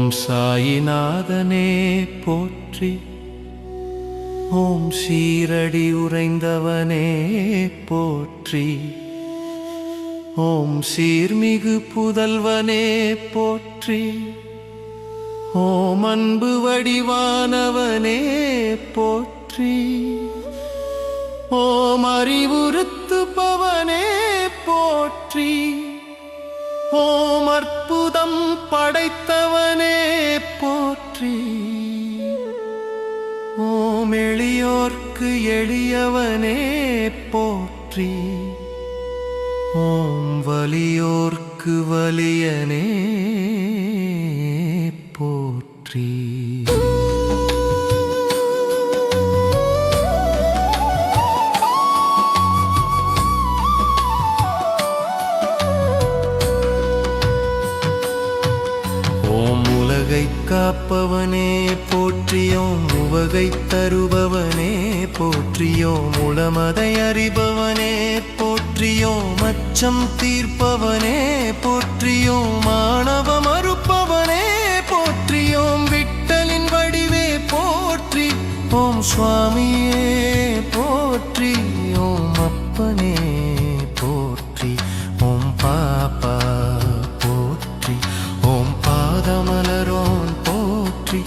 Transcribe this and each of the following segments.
ஓம் சாயிநாதனே போற்றி. ஓம் சீரடி உறைந்தவனே போற்றி. ஓம் சீர்மிகு புதல்வனே போற்றி. ஓம் அன்பு வடிவானவனே போற்றி. ஓம் அறிவுறுத்துபவனே போற்றி. ஓம் அற்புதம் படைத்தவனே போற்றி. ஓம் எளியோர்க்கு எளியவனே போற்றி. ஓம் வலியோர்க்கு வலியனே போற்றி. காப்பவனே போற்றியோம். உவகை தருபவனே போற்றியோம். உளமதை அறிபவனே போற்றியோம். அச்சம் தீர்ப்பவனே போற்றியோம். மாணவ மறுப்பவனே போற்றியோம். விட்டலின் வடிவே போற்றி. ஓம் சுவாமியே போற்றி. ஓம் அப்பனே போற்றி. ஓம் பாப்பா போற்றி. ஓம் பாதமலரோன் போற்றி.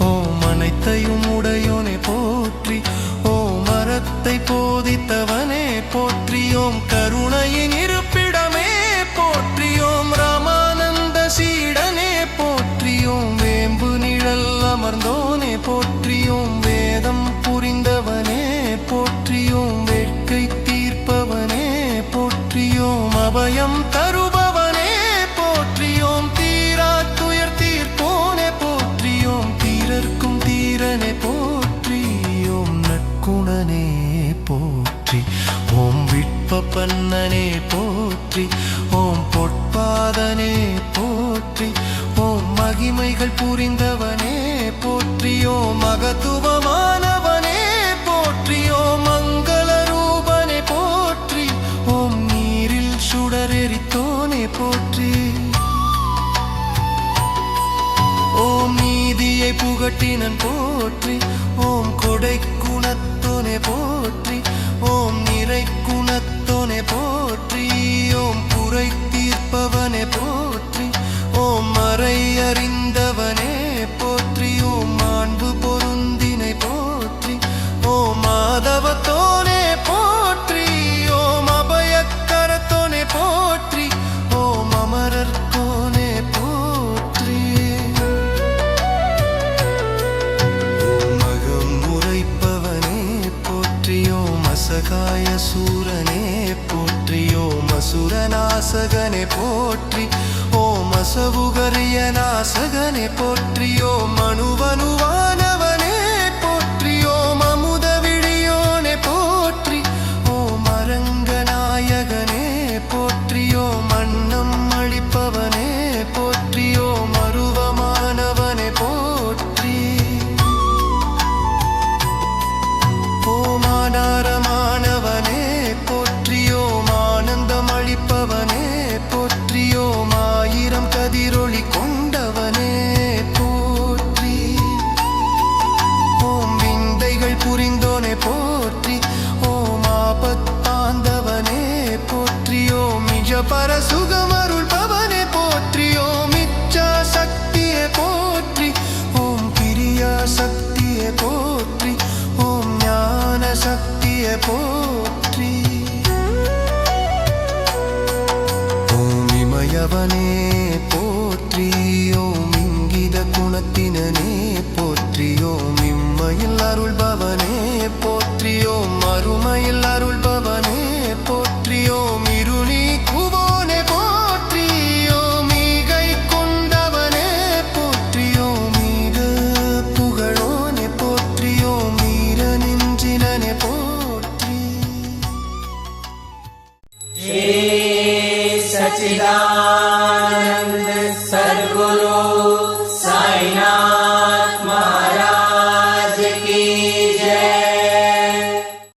ஓம் அனைத்தையும் உடையோனே போற்றி. ஓம் மரத்தை போதித்தவனே போற்றி. ஓம் கருணையின் இருப்பிடமே போற்றி. ஓம் ராமானந்த சீடனே போற்றி. ஓம் வேம்பு நிழல் அமர்ந்தோனே போற்றி. ஓம் வேதம் புரிந்தவனே போற்றி. ஓம் வேட்கை தீர்ப்பவனே போற்றி. ஓம் அபயம் தருபவனே போற்றி. ஓம் தீரா துயர் தீர்ப்போனே போற்றி. ஓம் தீரர்க்கும் தீரனே போற்றி. ஓம் நற்குணனே போற்றி. ஓம் விட்பப்பன்னனே போற்றி. ஓம் பொற்பாதனே போற்றி. ஓம் மகிமைகள் புரிந்தவனே போற்றி. ஓம் மகத்துவமானவனே போற்றி. ஓம் மங்கள ரூபனே போற்றி. ஓம் நீரில் சுடரெரித்தோனே போற்றி. ஓம் நீதியை புகட்டினன் போற்றி. ஓம் கொடை குணத்தோனே போற்றி. ஓம் நிறை குணத்தோனே போற்றி. ஓம் குறை தீர்ப்பவனே போற்றி. ஓம் மறை அறிந்தவனே போற்றி. ஓம் மாண்பு பொருந்தினை போற்றி. ஓம் மாதவத்தோனே போற்றி. ஓம் அபயக்கரத்தோனே போற்றி. ஓம் அமரர்கோனே போற்றி. ஓம் மகம் உரைப்பவனே போற்றி. ஓம் அசகாய சூரனே போற்றி. ஓம் அசுரநாசகனே போற்றி. ஓம் அசவுகரிய நாசகனே போற்றி. ஓம் அணுவனுவானவனே போற்றி. ஓம் அமுத விழியோனே போற்றி. ஓம் அரங்கநாயகனே போற்றி. ஓம் அன்னம் அளிப்பவனே போற்றி. ஓம் அருவமானவனே போற்றி. ஓம் ஆதாரமானவனே போற்றி. ஓம் ஆனந்தம் அளிப்பவனே போற்றி. ஓம் ஆயிரம் கதிரொளி கொண்டவனே போற்றி. ஓம் விந்தைகள் புரிந்தோனே போற்றி. ஓம் ஆபத்தாந்தவனே போற்றி. ஓம் நிஜ பரசுகமருள் பவனே போற்றி. ஓம் இச்சா சக்தியே போற்றி. ஓம் கிரியா சக்தியே போற்றி. ஓம் ஞான சக்தியே போற்றி. ஓம் இமயவனே போற்றி. ஓம் இங்கித குணத்தினனே போற்றி. ஓம் இம்மையில் அருள்பவனே போற்றி. ஓம் அருமையில் அருள்பவனே போற்றி. ஓம் இருளி குவோனே போற்றி. ஓம் ஈகை கொண்டவனே போற்றி. ஓம் ஈக புகழோனே போற்றி. ஓம் ஈர நெஞ்சினனே போற்றி. सच्चिदानंद सद्गुरु साईनाथ